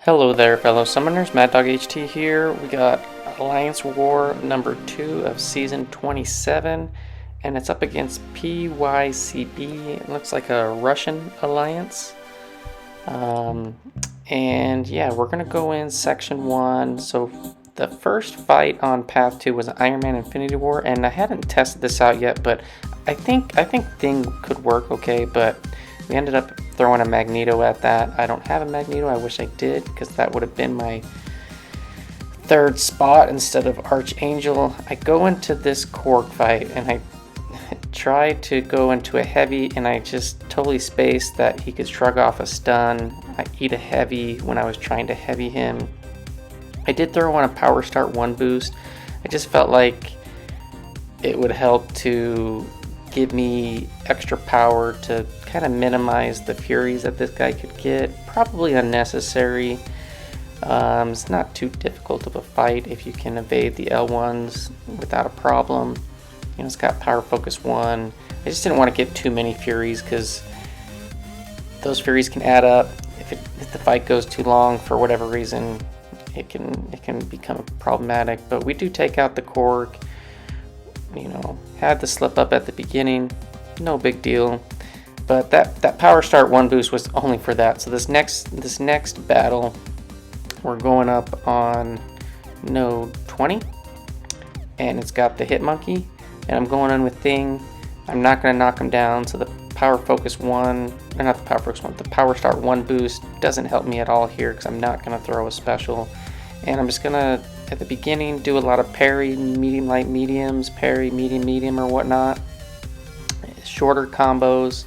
Hello there, fellow summoners. MaddogHT here. We got Alliance War number 2 of season 27, and it's up against Pycb. It looks like a Russian alliance. And yeah, we're gonna go in section 1. So the first fight on path 2 was Iron Man Infinity War, and I hadn't tested this out yet, but I think Thing could work okay, but we ended up throwing a Magneto at that. I don't have a Magneto. I wish I did, because that would have been my third spot instead of Archangel. I go into this Korg fight and I try to go into a heavy, and I just totally spaced that he could shrug off a stun. I eat a heavy when I was trying to heavy him. I did throw on a power start 1 boost. I just felt like it would help to give me extra power to kind of minimize the furies that this guy could get. Probably unnecessary. It's not too difficult of a fight if you can evade the L1s without a problem. You know, it's got power focus 1. I just didn't want to get too many furies because those furies can add up. If the fight goes too long for whatever reason, it can become problematic. But we do take out the Korg. You know, had the slip up at the beginning, no big deal. But that power start 1 boost was only for that. So this next battle, we're going up on node 20, and it's got the hit monkey, and I'm going in with Thing. I'm not going to knock him down, so the power focus 1, or not the power focus 1, the power start 1 boost doesn't help me at all here because I'm not going to throw a special. And I'm just going to, at the beginning, do a lot of parry, medium, light, mediums, parry, medium, medium, or whatnot. Shorter combos,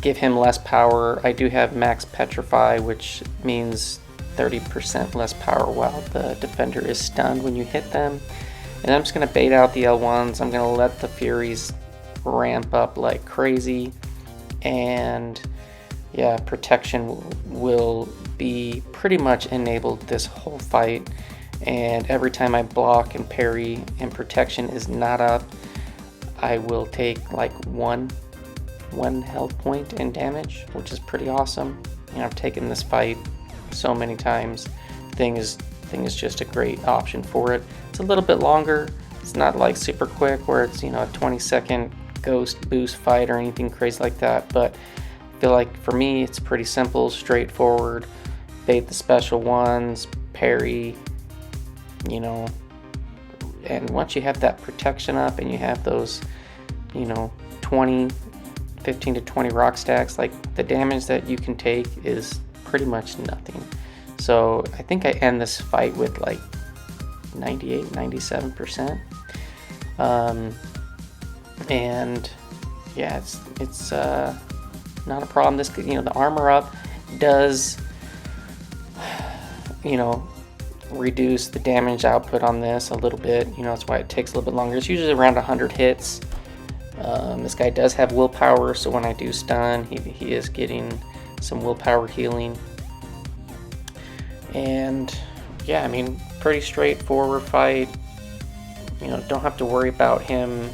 give him less power. I do have max petrify, which means 30% less power while the defender is stunned when you hit them. And I'm just going to bait out the L1s. I'm going to let the Furies ramp up like crazy. And yeah, protection will be pretty much enabled this whole fight. And every time I block and parry and protection is not up, I will take like one health point in damage, which is pretty awesome. You know, I've taken this fight so many times. Thing is just a great option for it. It's a little bit longer. It's not like super quick where it's, you know, a 20-second ghost boost fight or anything crazy like that, but I feel like for me it's pretty simple, straightforward. Bait the special ones, parry, you know, and once you have that protection up and you have those, you know, 15 to 20 rock stacks, like the damage that you can take is pretty much nothing. So I think I end this fight with like 98, 97%. And yeah, it's not a problem. This, you know, the armor up does, you know, reduce the damage output on this a little bit. You know, that's why it takes a little bit longer. It's usually around 100 hits. This guy does have willpower, so when I do stun, he is getting some willpower healing. And yeah, I mean, pretty straightforward fight. You know, don't have to worry about him,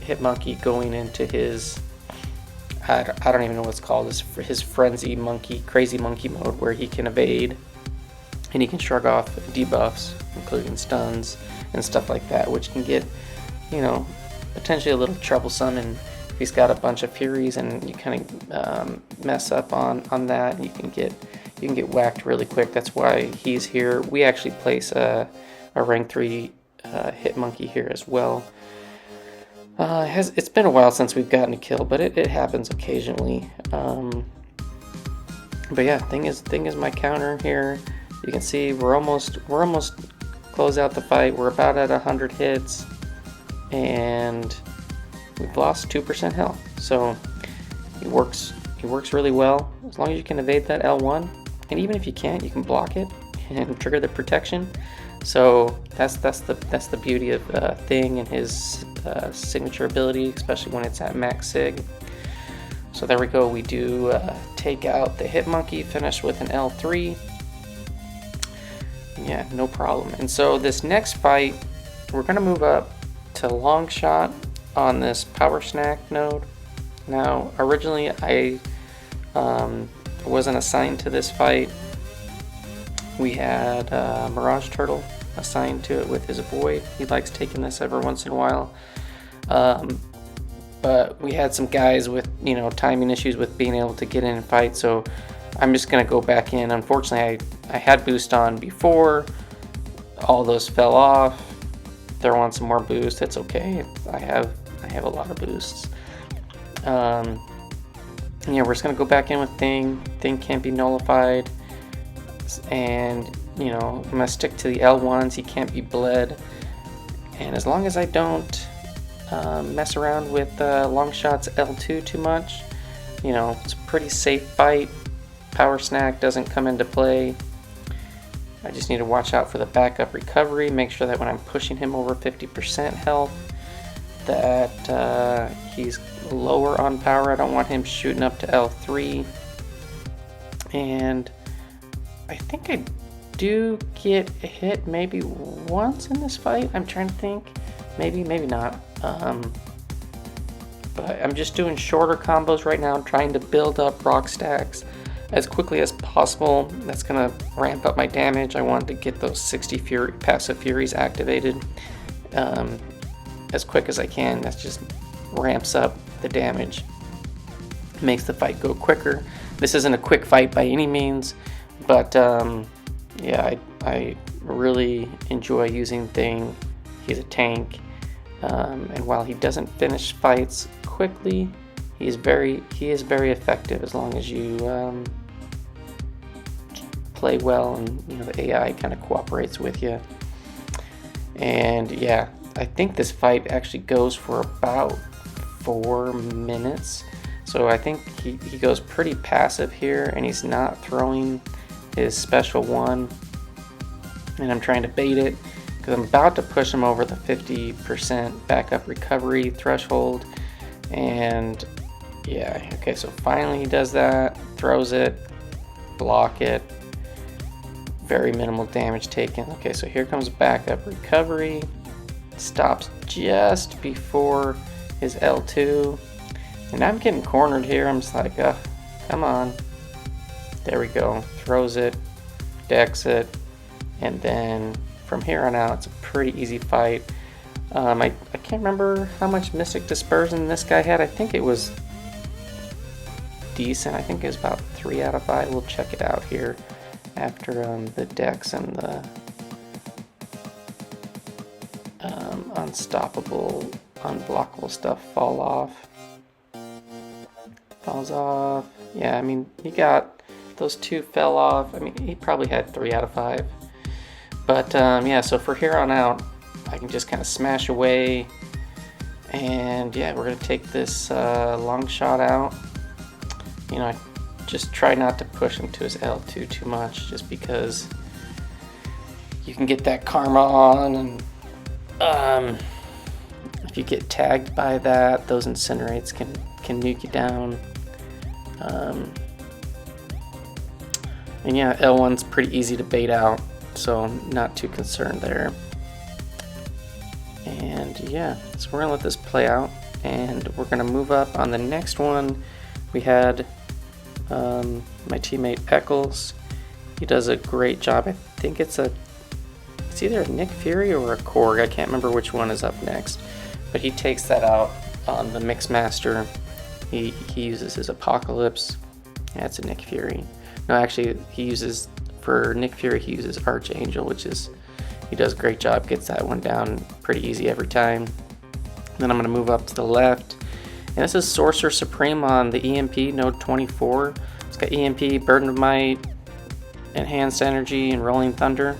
Hit Monkey, going into his, I don't even know what's called, his frenzy monkey, crazy monkey mode, where he can evade and he can shrug off debuffs, including stuns and stuff like that, which can get, you know, potentially a little troublesome. And if he's got a bunch of furies and you kind of mess up on that, you can get whacked really quick. That's why he's here. We actually place a rank 3 hit monkey here as well. It's been a while since we've gotten a kill, but it happens occasionally. But yeah, thing is my counter here. You can see we're almost close out the fight. We're about at 100 hits, and we've lost 2% health. So it works really well as long as you can evade that L1, and even if you can't, you can block it and trigger the protection. So that's the beauty of Thing and his signature ability, especially when it's at max sig. So there we go. We do take out the hit monkey, finish with an L3. Yeah, no problem. And so this next fight, we're gonna move up to Longshot on this power snack node. Now, originally I wasn't assigned to this fight. We had Mirage Turtle assigned to it with his Void. He likes taking this every once in a while. But we had some guys with, you know, timing issues with being able to get in and fight, so I'm just going to go back in. Unfortunately, I had boost on before. All those fell off. Throw on some more boost. It's okay. I have a lot of boosts. Yeah, we're just going to go back in with Thing. Thing can't be nullified. And, you know, I'm going to stick to the L1s. He can't be bled. And as long as I don't mess around with Longshot's L2 too much, you know, it's a pretty safe fight. Power Snack doesn't come into play. I just need to watch out for the backup recovery, make sure that when I'm pushing him over 50% health that he's lower on power. I don't want him shooting up to L3. And I think I do get hit maybe once in this fight. I'm trying to think. Maybe not. But I'm just doing shorter combos right now, trying to build up rock stacks as quickly as possible. That's gonna ramp up my damage. I want to get those 60 passive furies activated as quick as I can. That just ramps up the damage, makes the fight go quicker. This isn't a quick fight by any means, but yeah, I really enjoy using Thing. He's a tank. And while he doesn't finish fights quickly, he is very effective as long as you play well and, you know, the AI kind of cooperates with you. And yeah, I think this fight actually goes for about 4 minutes. So I think he goes pretty passive here, and he's not throwing his special one. And I'm trying to bait it, I'm about to push him over the 50% backup recovery threshold. And yeah, okay, so finally he does that, throws it, block it, very minimal damage taken. Okay, so here comes backup recovery, stops just before his L2, and I'm getting cornered here. I'm just like, come on. There we go, throws it, decks it, and then from here on out, it's a pretty easy fight. I can't remember how much Mystic Dispersion this guy had. I think it was decent. I think it was about 3 out of 5. We'll check it out here after the decks and the unstoppable, unblockable stuff falls off. Yeah, I mean, he got those 2 fell off. I mean, he probably had 3 out of 5. But yeah, so for here on out, I can just kind of smash away. And yeah, we're going to take this Longshot out. You know, I just try not to push him to his L2 too much, just because you can get that karma on. And if you get tagged by that, those incinerates can nuke you down. And yeah, L1's pretty easy to bait out, so I'm not too concerned there. And yeah, so we're gonna let this play out, and we're gonna move up on the next one. We had my teammate Eccles. He does a great job. I think it's either a Nick Fury or a Korg. I can't remember which one is up next, but he takes that out on the Mixmaster. He uses his Apocalypse. Yeah, it's a Nick Fury. No, actually, for Nick Fury, he uses Archangel, he does a great job, gets that one down pretty easy every time. Then I'm going to move up to the left, and this is Sorcerer Supreme on the E.M.P, node 24. It's got E.M.P, Burden of Might, Enhanced Energy, and Rolling Thunder.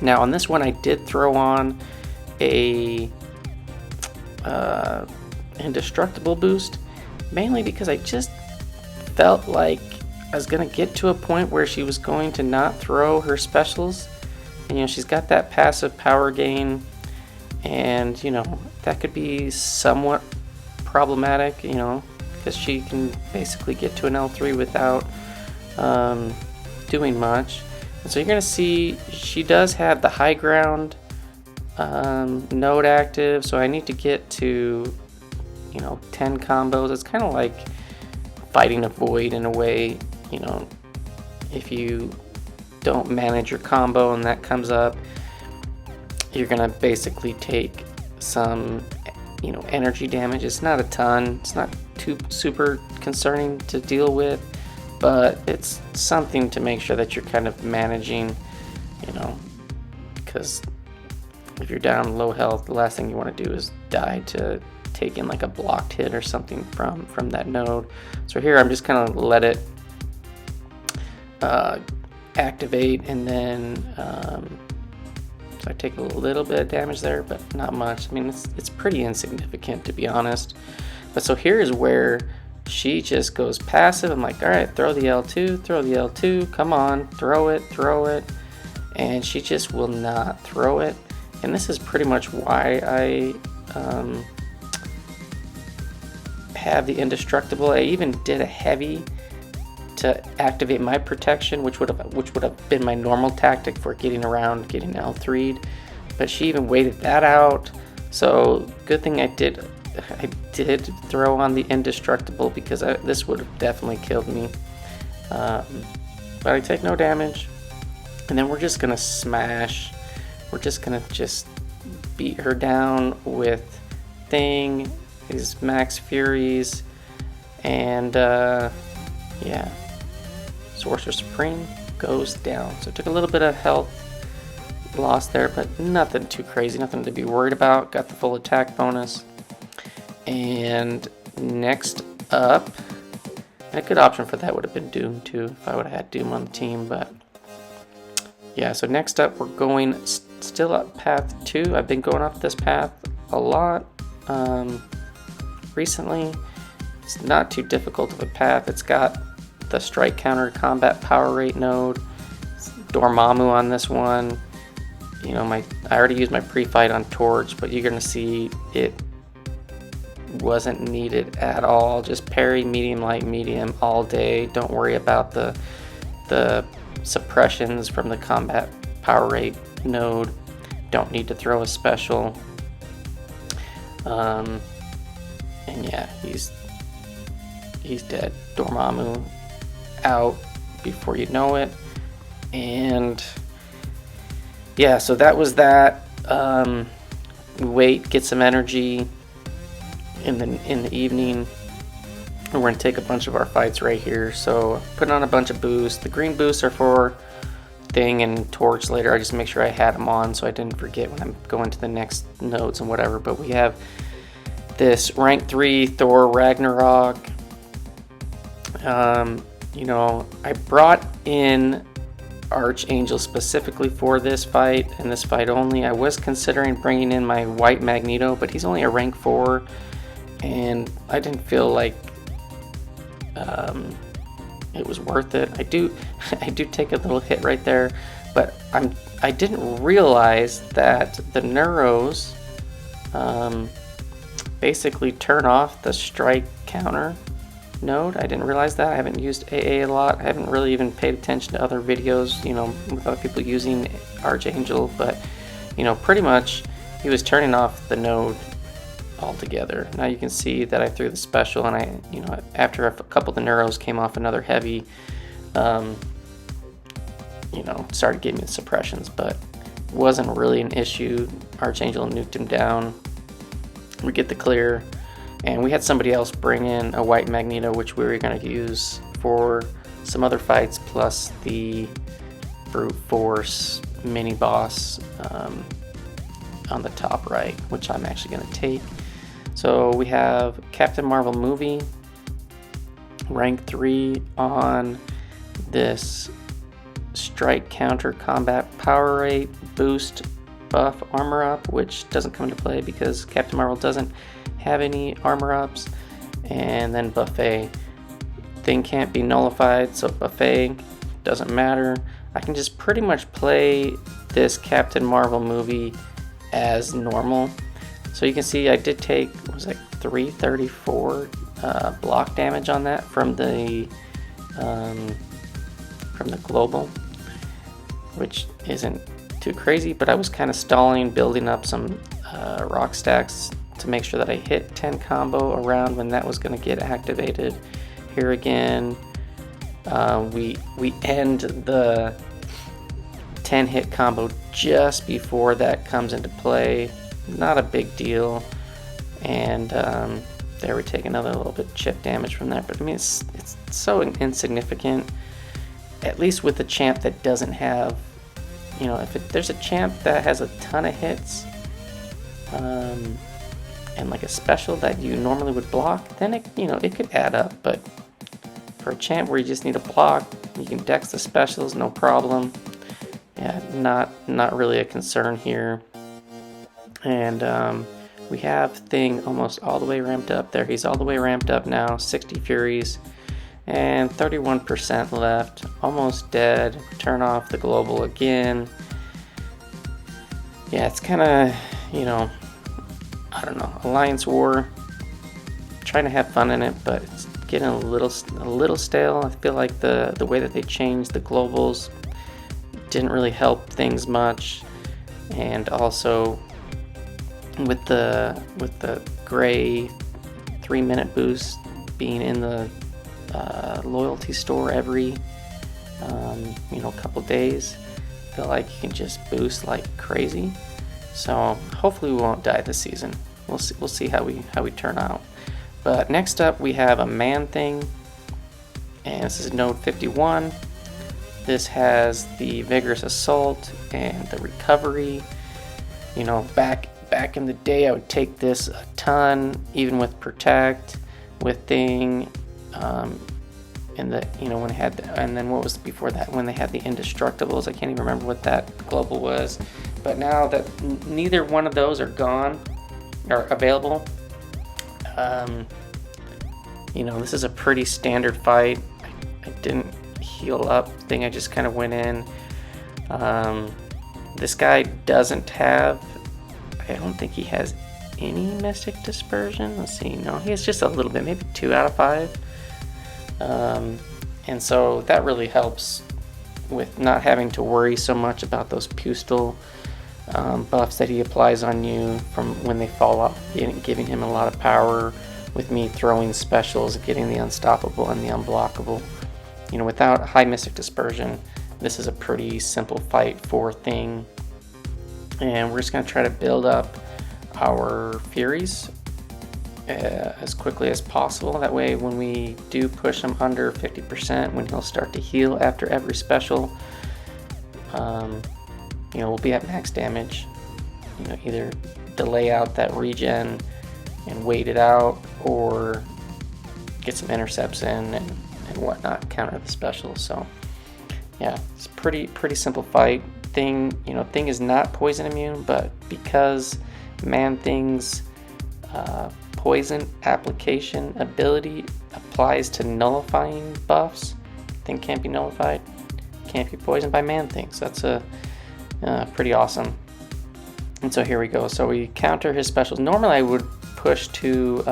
Now on this one, I did throw on a Indestructible boost, mainly because I just felt like I was going to get to a point where she was going to not throw her specials. And, you know, she's got that passive power gain, and, you know, that could be somewhat problematic, you know, because she can basically get to an L3 without doing much. And so you're going to see she does have the high ground node active, so I need to get to, you know, 10 combos. It's kind of like fighting a void in a way. You know, if you don't manage your combo and that comes up, you're gonna basically take some, you know, energy damage. It's not a ton, it's not too super concerning to deal with, but it's something to make sure that you're kind of managing, you know, because if you're down low health, the last thing you want to do is die to take in like a blocked hit or something from that node. So here I'm just kind of let it activate, and then so I take a little bit of damage there, but not much. I mean, it's pretty insignificant, to be honest. But so here is where she just goes passive. I'm like, all right, throw the L2, throw the L2, come on, throw it. And she just will not throw it. And this is pretty much why I have the indestructible. I even did a heavy to activate my protection, which would have been my normal tactic for getting around getting L3'd, but she even waited that out. So good thing I did throw on the indestructible, because this would have definitely killed me. But I take no damage, and then we're just gonna smash. We're just gonna beat her down with Thing, his Max Furies, and yeah, Sorcerer Supreme goes down. So it took a little bit of health loss there, but nothing too crazy, nothing to be worried about. Got the full attack bonus. And next up, a good option for that would have been Doom too, if I would have had Doom on the team, but yeah. So next up, we're going still up path 2. I've been going up this path a lot recently. It's not too difficult of a path. It's got the strike counter combat power rate node. It's Dormammu on this one. You know, I already used my pre-fight on Torch, but you're gonna see it wasn't needed at all. Just parry medium, light, medium all day. Don't worry about the suppressions from the combat power rate node. Don't need to throw a special. And yeah, he's dead. Dormammu out before you know it. And yeah, so that was that. Wait, get some energy in the evening. We're gonna take a bunch of our fights right here. So putting on a bunch of boosts. The green boosts are for Thing and Torch later. I just make sure I had them on so I didn't forget when I'm going to the next nodes and whatever. But we have this rank 3 Thor Ragnarok. You know, I brought in Archangel specifically for this fight and this fight only. I was considering bringing in my white Magneto, but he's only a rank 4, and I didn't feel like it was worth it. I do take a little hit right there, but I didn't realize that the Neuros basically turn off the strike counter node. I didn't realize that. I haven't used AA a lot. I haven't really even paid attention to other videos, you know, with other people using Archangel, but you know, pretty much he was turning off the node altogether. Now you can see that I threw the special, and I, you know, after a couple of the Neuros came off another heavy, you know, started giving me the suppressions, but wasn't really an issue. Archangel nuked him down. We get the clear, and we had somebody else bring in a white Magneto, which we were going to use for some other fights, plus the brute force mini boss on the top right, which I'm actually going to take. So we have Captain Marvel movie, rank 3 on this strike counter combat power rate boost buff armor up, which doesn't come into play because Captain Marvel doesn't have any armor ups. And then buffet. Thing can't be nullified, so buffet doesn't matter. I can just pretty much play this Captain Marvel movie as normal. So you can see I did take, what was it, 334 block damage on that from the global, which isn't too crazy, but I was kind of stalling, building up some rock stacks to make sure that I hit 10 combo around when that was going to get activated. Here again, we end the 10-hit combo just before that comes into play. Not a big deal. And there we take another little bit chip damage from that. But I mean, it's so insignificant. At least with the champ that doesn't have, you know, if there's a champ that has a ton of hits, and like a special that you normally would block, then it, you know, it could add up. But for a champ where you just need a block, you can dex the specials, no problem. Yeah, not really a concern here. And we have Thing almost all the way ramped up. There, he's all the way ramped up now, 60 Furies, and 31% left, almost dead. Turn off the global again. Yeah, it's kind of, you know, I don't know, Alliance War, trying to have fun in it, but it's getting a little stale. I feel like the way that they changed the globals didn't really help things much, and also with the gray 3-minute boost being in the loyalty store every you know, couple days, I feel like you can just boost like crazy. So hopefully we won't die this season. We'll see how we turn out. But next up we have a ManThing, and this is node 51. This has the Vigorous Assault and the Recovery. You know, back in the day I would take this a ton, even with Protect, with Thing, and the, you know, when it had the, and then what was before that, when they had the Indestructibles. I can't even remember what that global was. But now that neither one of those are gone or available, you know, this is a pretty standard fight. I didn't heal up Thing, I just kind of went in. This guy doesn't have, I don't think he has any Mystic Dispersion. Let's see, no, he has just a little bit, maybe 2 out of 5. And so that really helps with not having to worry so much about those Pustel buffs that he applies on you from when they fall off, giving him a lot of power, with me throwing specials, getting the Unstoppable and the Unblockable. You know, without high Mystic Dispersion, this is a pretty simple fight for Thing. And we're just going to try to build up our Furies as quickly as possible. That way when we do push him under 50%, when he'll start to heal after every special, you know, we'll be at max damage. You know, either delay out that regen and wait it out, or get some intercepts in and whatnot, counter the specials. So yeah, it's pretty simple fight. Thing, you know, Thing is not poison immune, but because ManThing's poison application ability applies to nullifying buffs, Thing can't be nullified, can't be poisoned by ManThing. So that's a pretty awesome. And so here we go. So we counter his specials. Normally I would push to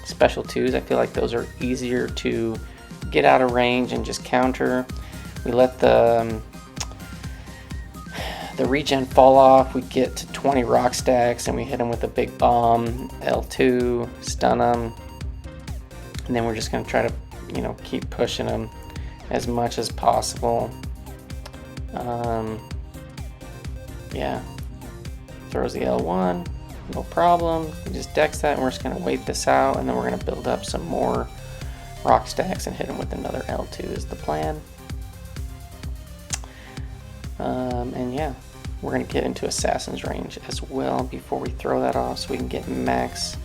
special 2s. I feel like those are easier to get out of range and just counter. We let the regen fall off. We get to 20 rock stacks and we hit him with a big bomb, L2, stun him, and then we're just going to try to, you know, keep pushing him as much as possible. Yeah, throws the L1, no problem. We just dex that, and we're just going to wait this out, and then we're going to build up some more rock stacks and hit him with another L2 is the plan. And yeah, we're going to get into Assassin's range as well before we throw that off, so we can get max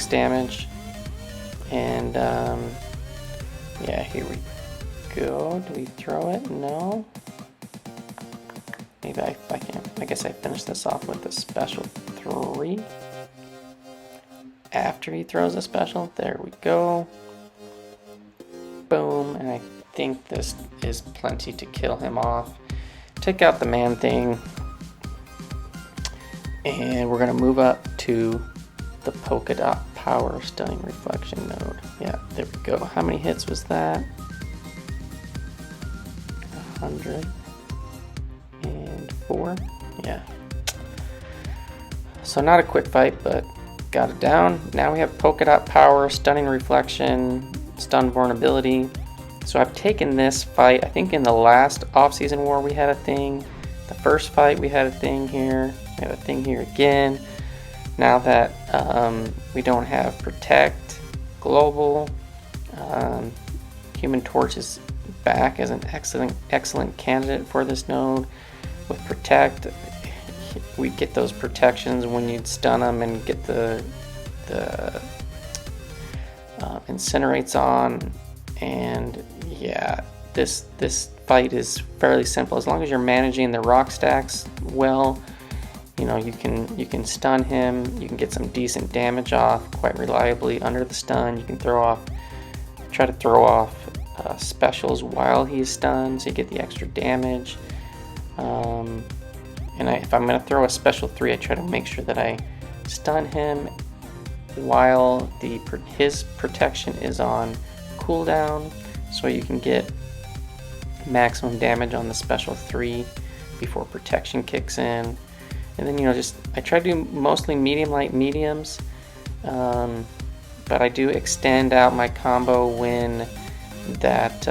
damage. And yeah, here we go. Do we throw it? No. Maybe I can. I guess I finished this off with a special 3 after he throws a special. There we go. Boom. And I think this is plenty to kill him off. Take out the ManThing, and we're going to move up to the Polka Dot Power Stunning Reflection node. Yeah, there we go. How many hits was that? 104. Yeah. So not a quick fight, but got it down. Now we have Polka Dot Power, Stunning Reflection, Stun Vulnerability. So I've taken this fight, I think in the last off-season war we had a thing. The first fight we had a thing here. We have a thing here again. Now that we don't have Protect, Global, Human Torch is back as an excellent candidate for this node. With Protect, we get those protections when you'd stun them and get the Incinerates on. And yeah, this fight is fairly simple as long as you're managing the rock stacks well. You know, you can stun him, you can get some decent damage off quite reliably under the stun. You can try to throw off specials while he's stunned, so you get the extra damage. If I'm going to throw a special 3, I try to make sure that I stun him while his protection is on cooldown, so you can get maximum damage on the special 3 before protection kicks in. And then, you know, I try to do mostly medium light mediums, but I do extend out my combo when that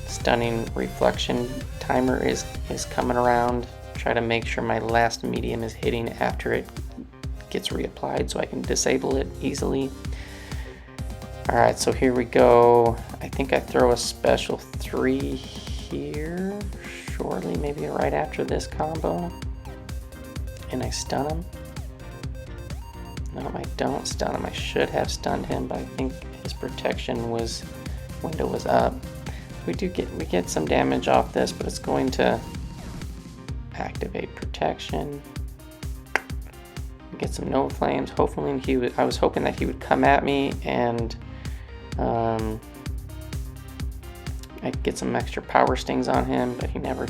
stunning reflection timer is coming around. Try to make sure my last medium is hitting after it gets reapplied so I can disable it easily. Alright, so here we go. I think I throw a special 3 here shortly, maybe right after this combo. And I stun him. No, I don't stun him. I should have stunned him, but I think his protection window was up. We get some damage off this, but it's going to activate protection. Get some Nova Flames. Hopefully I was hoping that he would come at me and I'd get some extra power stings on him, but he never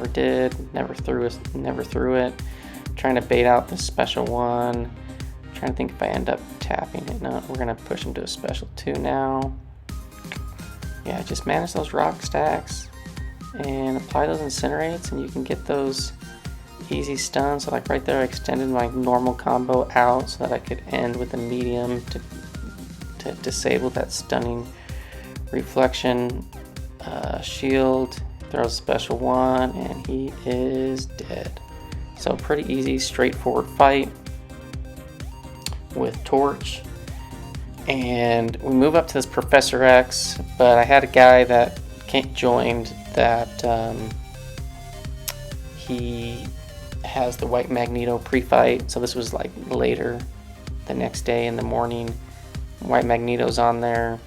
did. Never threw it. Trying to bait out the special 1. Trying to think if I end up tapping it. No, we're gonna push him to a special 2 now. Yeah, just manage those rock stacks and apply those Incinerates, and you can get those easy stuns. So like right there, I extended my normal combo out so that I could end with a medium to disable that stunning reflection shield. Throws a special 1 and he is dead. So pretty easy, straightforward fight with Torch. And we move up to this Professor X, but I had a guy that joined that he has the White Magneto pre-fight, so this was like later the next day in the morning. White Magneto's on there.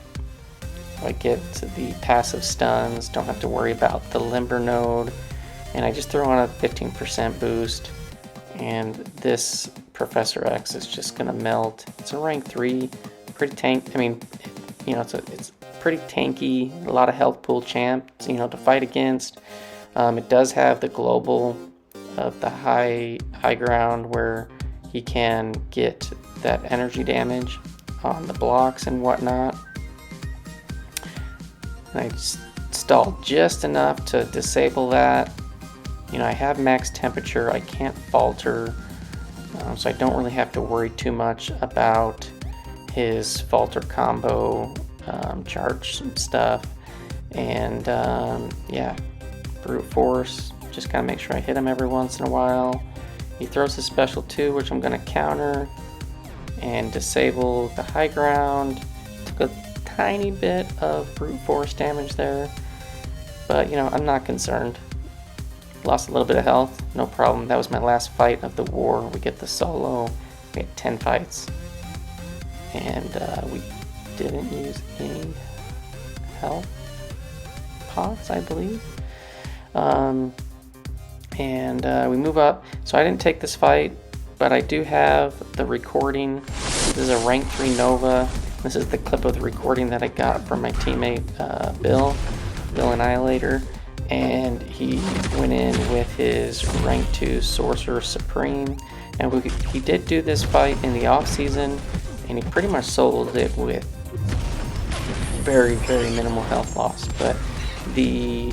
I get the passive stuns, don't have to worry about the Limber node, and I just throw on a 15% boost, and this Professor X is just gonna melt. It's a rank 3, pretty it's pretty tanky, a lot of health pool champ, to fight against. It does have the global of the high ground where he can get that energy damage on the blocks and whatnot. And I stalled just enough to disable that. I have max temperature, I can't falter, so I don't really have to worry too much about his falter combo charge stuff. And yeah, brute force, just gotta make sure I hit him every once in a while. He throws his special 2, which I'm gonna counter and disable the high ground. Took a tiny bit of brute force damage there, but I'm not concerned. Lost a little bit of health, no problem. That was my last fight of the war. We get the solo. We had 10 fights, and we didn't use any health pots, I believe. We move up. So I didn't take this fight, but I do have the recording. This is a rank 3 Nova. This is the clip of the recording that I got from my teammate Billnihilator, and he went in with his rank 2 Sorcerer Supreme. And he did do this fight in the off season, and he pretty much soloed it with very, very minimal health loss. But the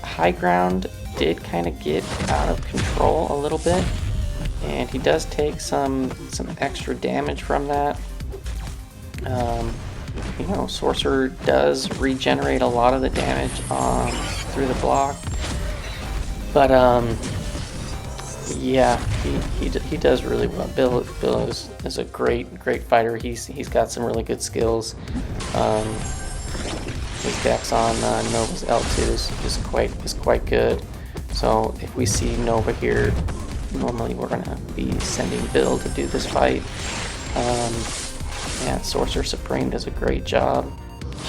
high ground did kind of get out of control a little bit, and he does take some extra damage from that. you know, Sorcerer does regenerate a lot of the damage through the block, but yeah, he does really well. Bill is a great fighter. He's got some really good skills. His dex on Nova's L2 is quite good. So if we see Nova here, normally we're gonna be sending Bill to do this fight. Yeah, Sorcerer Supreme does a great job.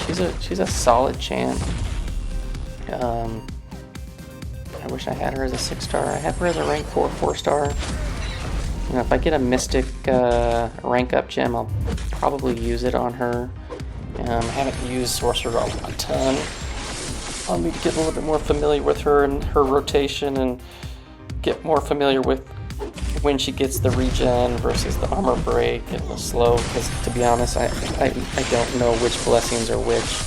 She's a solid champ. I wish I had her as a 6-star. I have her as a rank 4 4-star. You know, if I get a Mystic rank up gem, I'll probably use it on her. I haven't used Sorcerer a ton. I'll need to get a little bit more familiar with her and her rotation, and get more familiar with when she gets the regen versus the armor break and the slow, because to be honest, I don't know which blessings are which.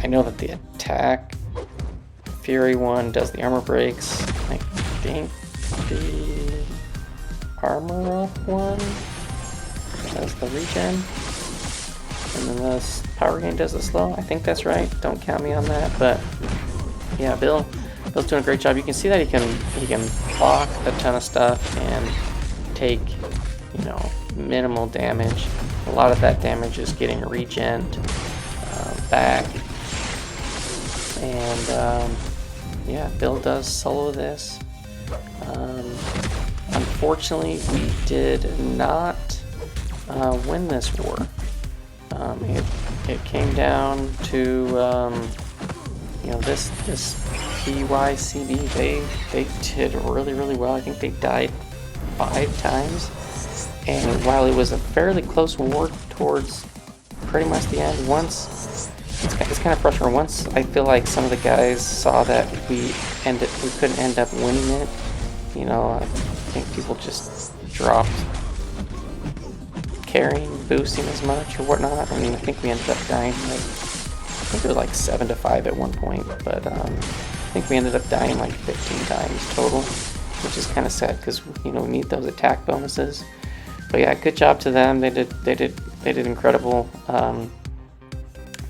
I know that the attack Fury one does the armor breaks. I think the armor up one does the regen, and then the power gain does the slow. I think that's right. Don't count me on that, but yeah, Bill's doing a great job. You can see that he can block a ton of stuff and take, you know, minimal damage. A lot of that damage is getting regened back, and yeah, Bill does solo this. Unfortunately, we did not win this war. It came down to you know, this Pycb. They did really well. I think they died 5 times, and while it was a fairly close war towards pretty much the end, it's kind of frustrating. Once I feel like some of the guys saw that we couldn't end up winning it, you know, I think people just dropped carrying, boosting as much or whatnot. I mean, I think we ended up dying like, I think it was like 7-5 at one point, but I think we ended up dying like 15 times total, which is kind of sad because, you know, we need those attack bonuses. But yeah, good job to them. They did incredible.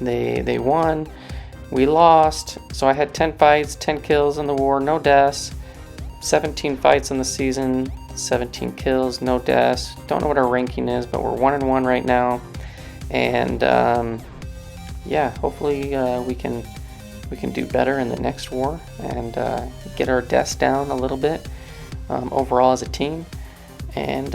They won. We lost. So I had 10 fights, 10 kills in the war, no deaths. 17 fights in the season, 17 kills, no deaths. Don't know what our ranking is, but we're 1-1 right now. And yeah, hopefully we can do better in the next war and get our deaths down a little bit overall as a team, and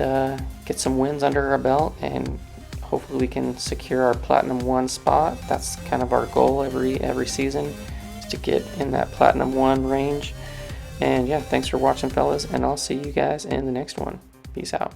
get some wins under our belt, and hopefully we can secure our Platinum 1 spot. That's kind of our goal every season, is to get in that Platinum 1 range. And yeah, thanks for watching, fellas, and I'll see you guys in the next one. Peace out.